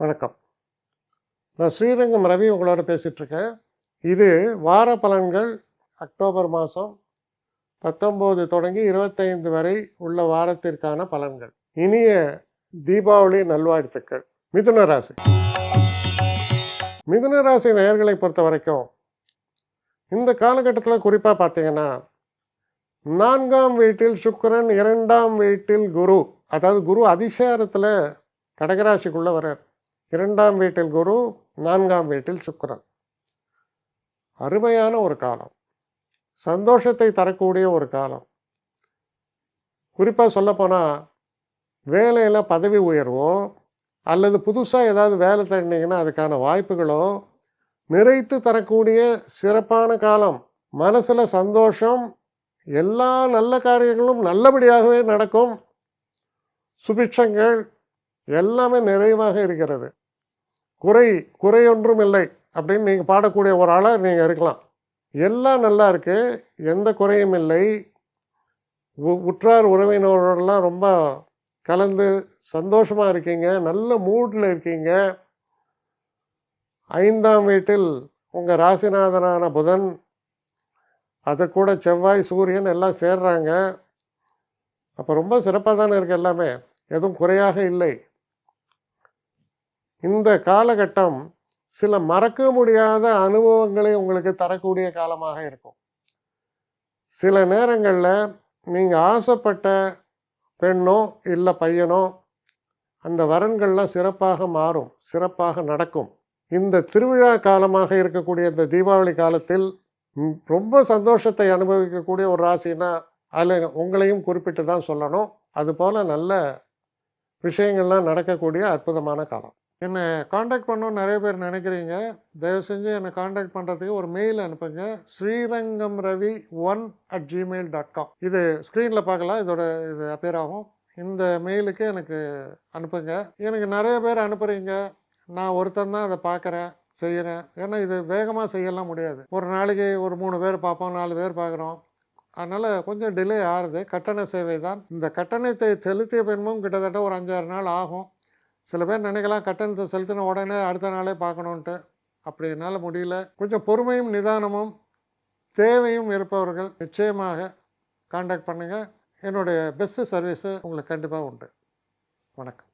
வணக்கம். நான் ஸ்ரீரங்கம் ரவி உங்களோட பேசிகிட்ருக்கேன். இது வார பலன்கள் அக்டோபர் மாதம் 19 தொடங்கி 25 வரை உள்ள வாரத்திற்கான பலன்கள். இனிய தீபாவளி நல்வாழ்த்துக்கள். மிதுன ராசி. மிதுன ராசி நேயர்களை பொறுத்த வரைக்கும் இந்த காலகட்டத்தில் குறிப்பாக பார்த்தீங்கன்னா 4ஆம் வீட்டில் சுக்கிரன், 2ஆம் வீட்டில் குரு, அதாவது குரு அதிசாரத்தில் கடகராசிக்குள்ளே வர்றார். 2ஆம் வீட்டில் குரு, 4ஆம் வீட்டில் சுக்கிரன். அருமையான ஒரு காலம், சந்தோஷத்தை தரக்கூடிய ஒரு காலம். குறிப்பாக சொல்லப்போனால் வேலையில் பதவி உயர்வோ அல்லது புதுசாக ஏதாவது வேலை தேடினீங்கன்னா அதுக்கான வாய்ப்புகளோ நிறைத்து தரக்கூடிய சிறப்பான காலம். மனசில் சந்தோஷம், எல்லா நல்ல காரியங்களும் நல்லபடியாகவே நடக்கும். சுபிட்சங்கள் எல்லாமே நிறைவாக இருக்கிறது. குறையொன்றும் இல்லை அப்படின்னு நீங்கள் பாடக்கூடிய ஒரு ஆளாக நீங்கள் இருக்கலாம். எல்லாம் நல்லா இருக்குது, எந்த குறையும் இல்லை. உற்றார் உறவினரோடலாம் ரொம்ப கலந்து சந்தோஷமாக இருக்கீங்க, நல்ல மூடில் இருக்கீங்க. 5ஆம் வீட்டில் உங்கள் ராசிநாதனான புதன், அது கூட செவ்வாய், சூரியன் எல்லாம் சேர்றாங்க. அப்போ ரொம்ப சிறப்பாக தானே இருக்குது, எல்லாமே எதுவும் குறையாக இல்லை. இந்த காலகட்டம் சில மறக்க முடியாத அனுபவங்களை உங்களுக்கு தரக்கூடிய காலமாக இருக்கும். சில நேரங்களில் நீங்கள் ஆசைப்பட்ட பெண்ணோ இல்லை பையனோ அந்த வரன்கள்லாம் சிறப்பாக மாறும், சிறப்பாக நடக்கும். இந்த திருவிழா காலமாக இருக்கக்கூடிய இந்த தீபாவளி காலத்தில் ரொம்ப சந்தோஷத்தை அனுபவிக்கக்கூடிய ஒரு ராசினா அதில் உங்களையும் குறிப்பிட்டு தான் சொல்லணும். அதுபோல் நல்ல விஷயங்கள்லாம் நடக்கக்கூடிய அற்புதமான காலம். என்னை காண்டாக்ட் பண்ணணும்னு நிறைய பேர் நினைக்கிறீங்க. தயவு செஞ்சு என்னை காண்டாக்ட் பண்ணுறதுக்கு ஒரு மெயில் அனுப்புங்க. srirangamravi1@gmail.com. இது ஸ்க்ரீனில் பார்க்கலாம், இது அப்பியர் ஆகும். இந்த மெயிலுக்கு எனக்கு அனுப்புங்க. எனக்கு நிறைய பேர் அனுப்புகிறீங்க, நான் ஒருத்தன் தான் அதை பார்க்குறேன், செய்கிறேன். ஏன்னா இது வேகமாக செய்யலாம் முடியாது. ஒரு நாளைக்கு ஒரு 3 பேர் பார்ப்போம், 4 பேர் பார்க்குறோம். அதனால் கொஞ்சம் டிலே ஆகுது. கட்டண சேவை தான். இந்த கட்டணத்தை செலுத்திய பின்பும் கிட்டத்தட்ட ஒரு 5-6 நாள் ஆகும். சில பேர் நினைக்கலாம் கட்டணத்தை செலுத்தின உடனே அடுத்த நாளே பார்க்கணுன்ட்டு. அப்படி என்னால் முடியல. கொஞ்சம் பொறுமையும் நிதானமும் தேவையும் இருப்பவர்கள் நிச்சயமாக காண்டாக்ட் பண்ணுங்கள். என்னுடைய பெஸ்ட்டு சர்வீஸு உங்களுக்கு கண்டிப்பாக உண்டு. வணக்கம்.